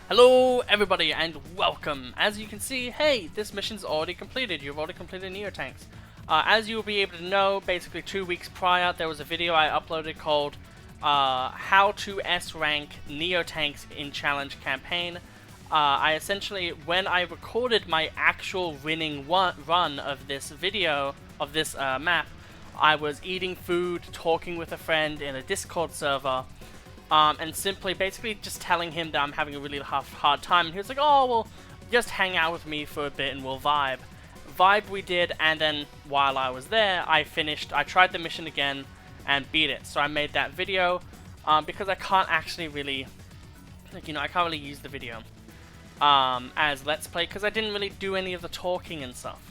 Hello everybody and welcome. As you can see, hey, this mission's already completed. You've already completed Neotanks. As you'll be able to know, basically 2 weeks prior, there was a video I uploaded called How to S-Rank Neotanks in Challenge Campaign. I essentially, when I recorded my actual winning run of this video, of this map, I was eating food, talking with a friend in a Discord server, and simply basically just telling him that I'm having a really hard time, and he was like, oh, well, just hang out with me for a bit and we'll vibe. Vibe we did, and then while I was there, I tried the mission again and beat it. So I made that video, because I can't actually really, I can't really use the video as Let's Play, because I didn't really do any of the talking and stuff.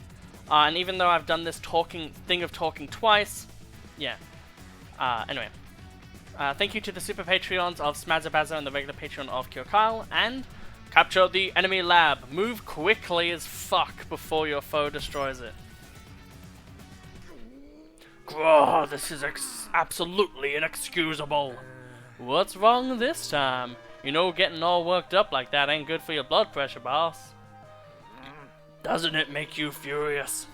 And even though I've done this thing of talking twice, yeah. Anyway. Thank you to the super Patreons of Smazzabaza and the regular Patreon of Kyle, and capture the enemy lab. Move quickly as fuck before your foe destroys it. Grrr, this is absolutely inexcusable. What's wrong this time? You know, getting all worked up like that ain't good for your blood pressure, boss. Doesn't it make you furious?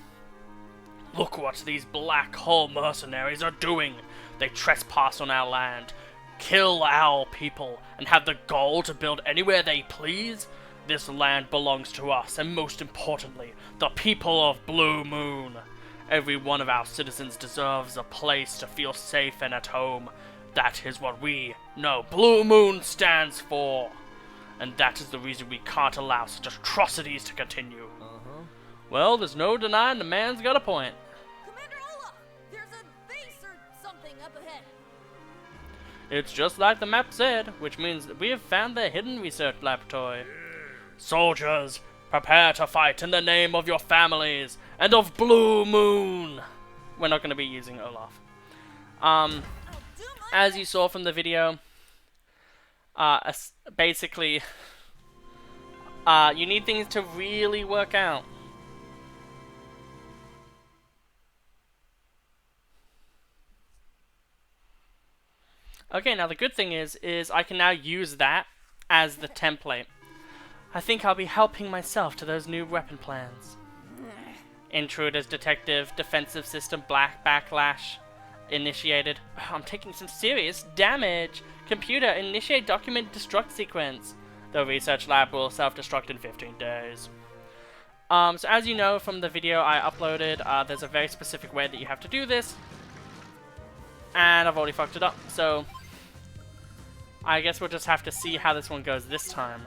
Look what these black hole mercenaries are doing. They trespass on our land, kill our people, and have the gall to build anywhere they please. This land belongs to us, and most importantly, the people of Blue Moon. Every one of our citizens deserves a place to feel safe and at home. That is what we know Blue Moon stands for. And that is the reason we can't allow such atrocities to continue. Well, there's no denying the man's got a point. It's just like the map said, which means that we have found the hidden research laboratory. Soldiers, prepare to fight in the name of your families and of Blue Moon. We're not going to be using Olaf. As you saw from the video, basically, you need things to really work out. Okay, now the good thing is I can now use that as the template. I think I'll be helping myself to those new weapon plans. Intruders, detective, defensive system, black backlash, initiated. I'm taking some serious damage. Computer, initiate document destruct sequence. The research lab will self-destruct in 15 days. So as you know from the video I uploaded, there's a very specific way that you have to do this. And I've already fucked it up, so I guess we'll just have to see how this one goes this time.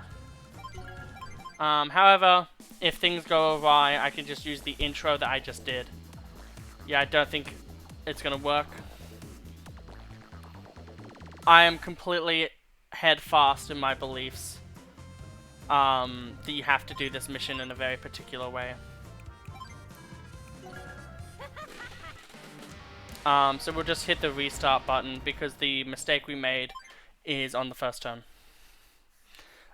However, if things go awry, I can just use the intro that I just did. Yeah, I don't think it's gonna work. I am completely head fast in my beliefs that you have to do this mission in a very particular way. So we'll just hit the restart button because the mistake we made is on the first turn.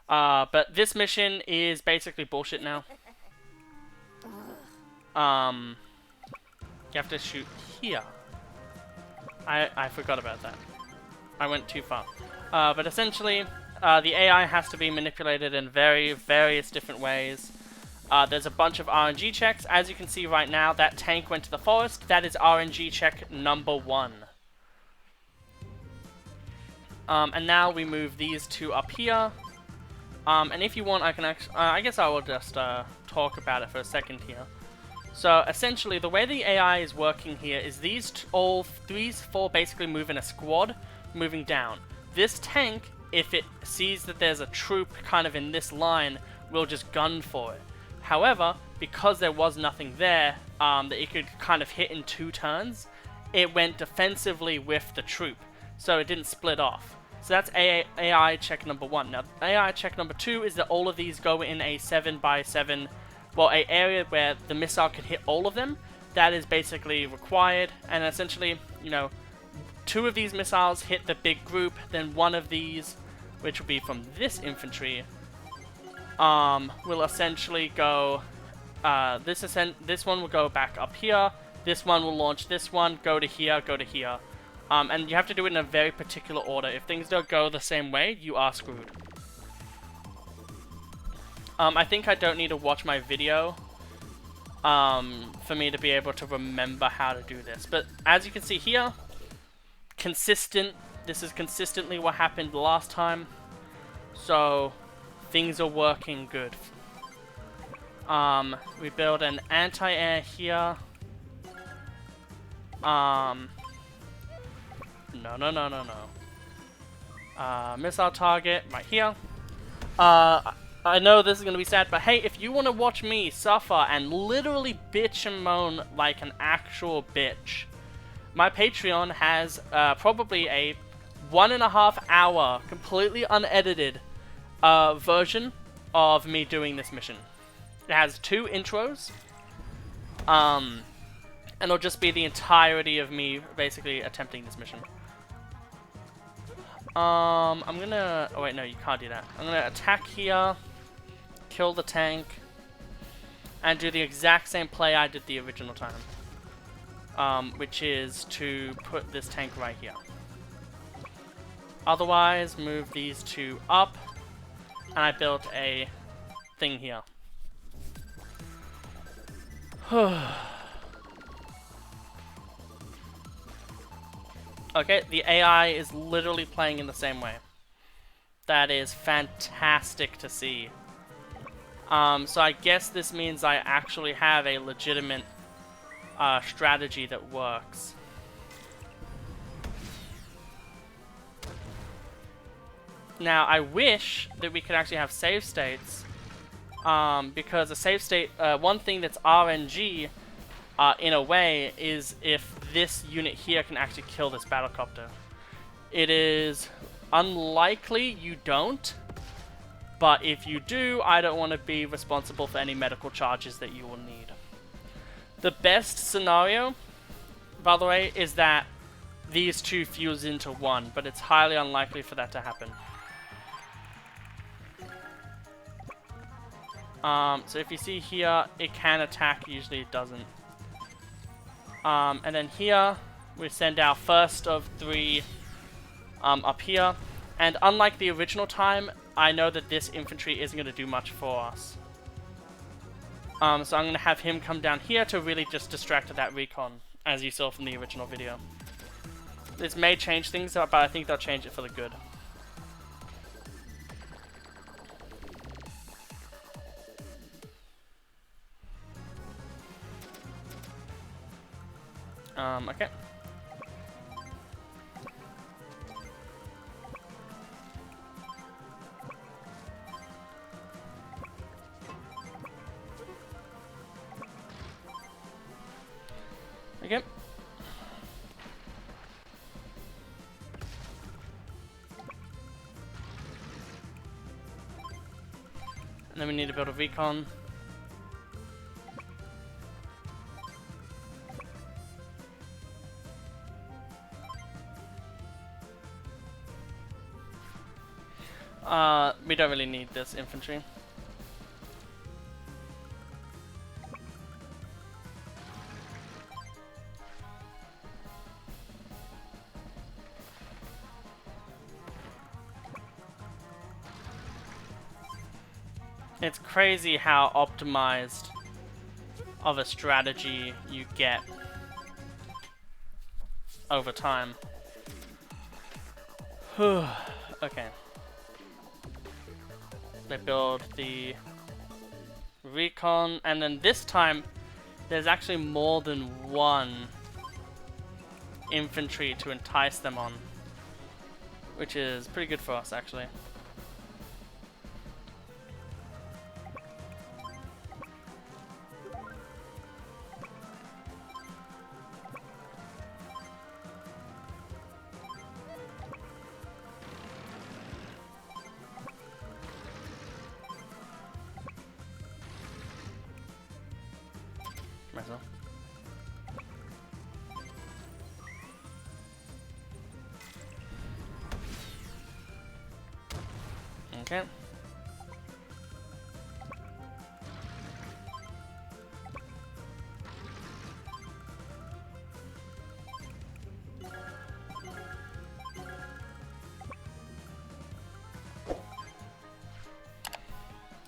But this mission is basically bullshit now. You have to shoot here. I forgot about that. I went too far. But essentially, the AI has to be manipulated in various different ways. There's a bunch of RNG checks. As you can see right now, that tank went to the forest. That is RNG check number 1. And now we move these two up here. And if you want, I can actually, I guess I will just talk about it for a second here. So essentially, the way the AI is working here is these four basically move in a squad, moving down. This tank, if it sees that there's a troop kind of in this line, will just gun for it. However, because there was nothing there that it could kind of hit in 2 turns, it went defensively with the troop, so it didn't split off. So that's AI check number 1. Now, AI check number 2 is that all of these go in a 7x7, well, an area where the missile can hit all of them. That is basically required, and essentially, 2 of these missiles hit the big group, then 1 of these, which will be from this infantry, will essentially go, this one will go back up here, this one will launch this one, go to here, go to here. And you have to do it in a very particular order. If things don't go the same way, you are screwed. I think I don't need to watch my video for me to be able to remember how to do this. But as you can see here, consistent. This is consistently what happened last time. So things are working good. We build an anti-air here. No. Missile target right here. I know this is going to be sad, but hey, if you want to watch me suffer and literally bitch and moan like an actual bitch, my Patreon has probably a 1.5 hour, completely unedited version of me doing this mission. It has 2 intros, and it'll just be the entirety of me basically attempting this mission. I'm gonna... Oh wait, no, you can't do that. I'm gonna attack here, kill the tank, and do the exact same play I did the original time. Which is to put this tank right here. Otherwise, move these 2 up, and I built a thing here. Okay, the AI is literally playing in the same way. That is fantastic to see. So I guess this means I actually have a legitimate strategy that works. Now, I wish that we could actually have save states, because a save state, one thing that's RNG, in a way, is if this unit here can actually kill this battlecopter. It is unlikely you don't, but if you do, I don't want to be responsible for any medical charges that you will need. The best scenario, by the way, is that these 2 fuse into one, but it's highly unlikely for that to happen. So if you see here, it can attack, usually it doesn't. And then here, we send our first of 3 up here. And unlike the original time, I know that this infantry isn't going to do much for us. So I'm going to have him come down here to really just distract that recon, as you saw from the original video. This may change things, but I think they'll change it for the good. Okay. Okay. And then we need to build a recon. We don't really need this infantry. It's crazy how optimized of a strategy you get over time. Okay. They build the recon, and then this time there's actually more than one infantry to entice them on, which is pretty good for us actually. Myself. Okay.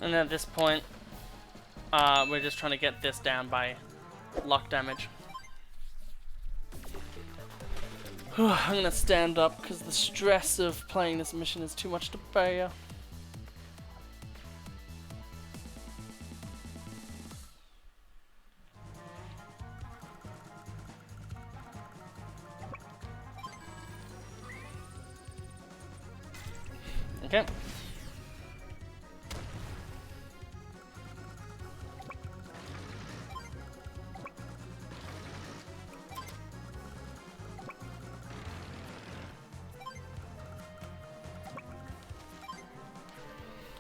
And at this point, we're just trying to get this down by lock damage. I'm gonna stand up because the stress of playing this mission is too much to bear. Okay.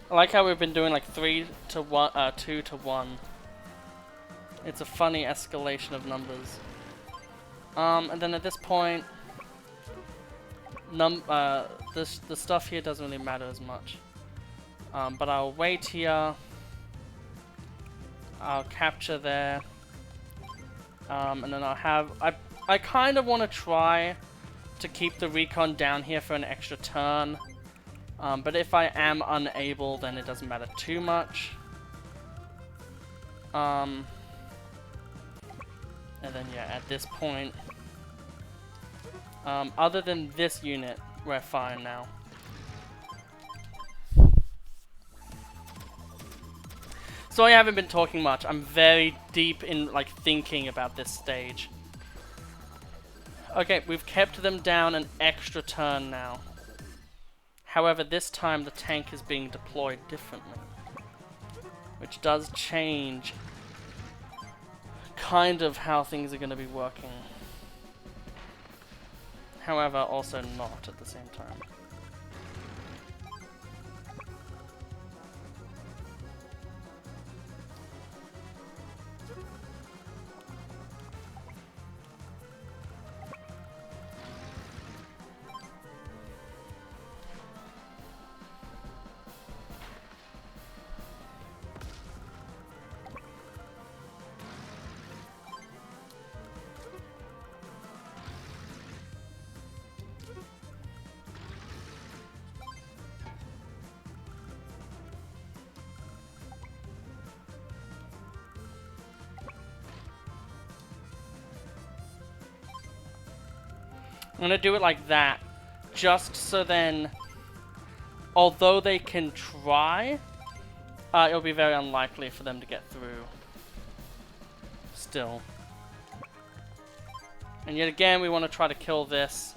I like how we've been doing like 3 to 1, 2 to 1. It's a funny escalation of numbers. And then at this point, the stuff here doesn't really matter as much. But I'll wait here. I'll capture there. And then I'll have... I kind of want to try to keep the recon down here for an extra turn. But if I am unable, then it doesn't matter too much. And then yeah, at this point, other than this unit, we're fine now. So I haven't been talking much. I'm very deep in like thinking about this stage. Okay, we've kept them down an extra turn now. However, this time the tank is being deployed differently, which does change kind of how things are going to be working. However, also not at the same time. I'm gonna do it like that, just so then, although they can try, it'll be very unlikely for them to get through. Still. And yet again, we want to try to kill this,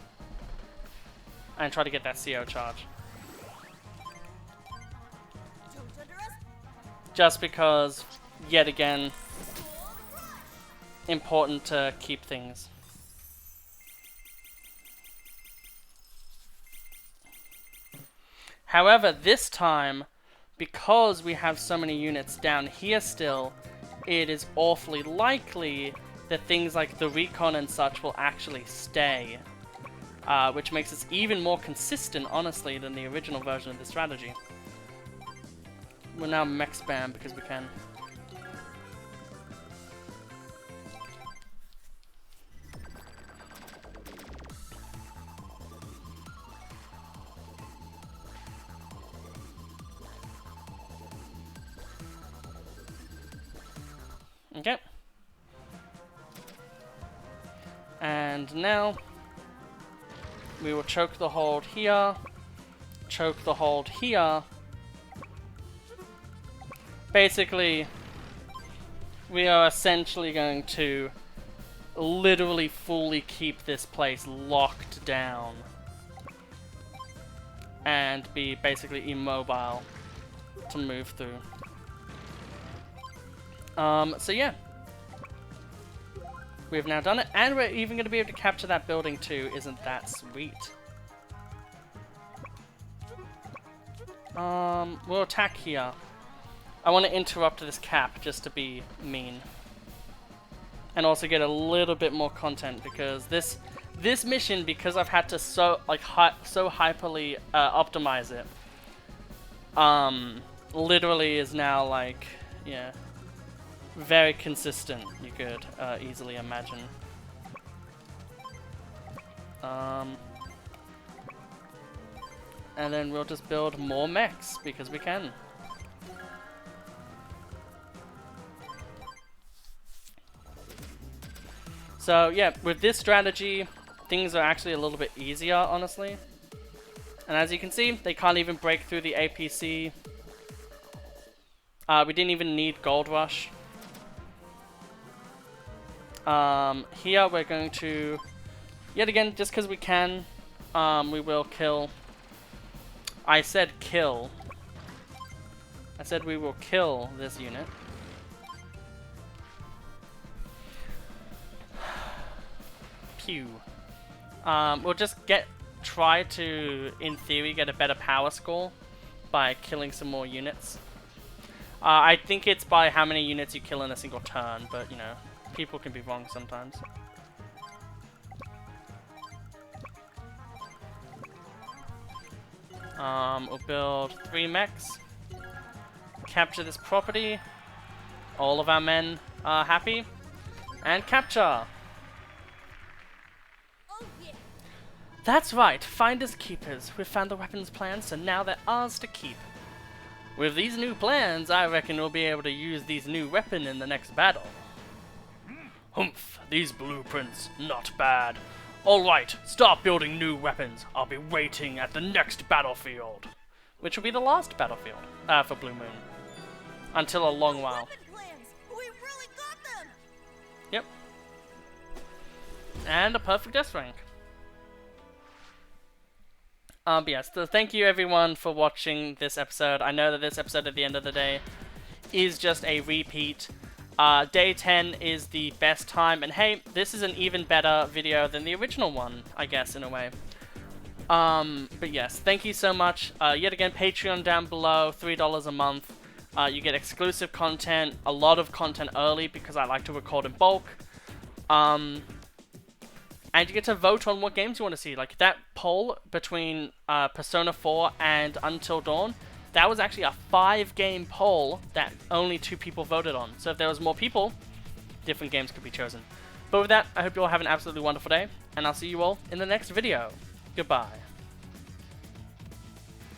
and try to get that CO charge. Just because, yet again, important to keep things. However, this time, because we have so many units down here still, it is awfully likely that things like the recon and such will actually stay. Which makes us even more consistent, honestly, than the original version of the strategy. We're now mech spam because we can. Okay. And now we will choke the hold here, choke the hold here. Basically, we are essentially going to literally fully keep this place locked down and be basically immobile to move through. So yeah, we've now done it, and we're even going to be able to capture that building too. Isn't that sweet? We'll attack here. I want to interrupt this cap just to be mean, and also get a little bit more content because this mission, because I've had to so hyperly optimize it, literally is now like, yeah, very consistent, you could easily imagine. And then we'll just build more mechs because we can. So yeah, with this strategy, things are actually a little bit easier, honestly. And as you can see, they can't even break through the APC. We didn't even need Gold Rush. Here we're going to, yet again, just because we can, we will kill. I said kill. I said we will kill this unit. Pew. We'll just try to, in theory, get a better power score by killing some more units. I think it's by how many units you kill in a single turn, but you know, people can be wrong sometimes. We'll build 3 mechs. Capture this property. All of our men are happy. And capture! Oh, yeah. That's right, finders keepers. We've found the weapons plans, so now they're ours to keep. With these new plans, I reckon we'll be able to use these new weapons in the next battle. Humph, these blueprints, not bad. Alright, start building new weapons. I'll be waiting at the next battlefield. Which will be the last battlefield for Blue Moon. Until a long while. Weapon plans. We really got them. Yep. And a perfect S rank. But yes, so thank you everyone for watching this episode. I know that this episode at the end of the day is just a repeat. Day 10 is the best time, and hey, this is an even better video than the original one, I guess, in a way. But yes, thank you so much. Yet again, Patreon down below, $3 a month. You get exclusive content, a lot of content early because I like to record in bulk. And you get to vote on what games you want to see. Like that poll between Persona 4 and Until Dawn, that was actually a 5-game poll that only 2 people voted on. So if there was more people, different games could be chosen. But with that, I hope you all have an absolutely wonderful day, and I'll see you all in the next video. Goodbye.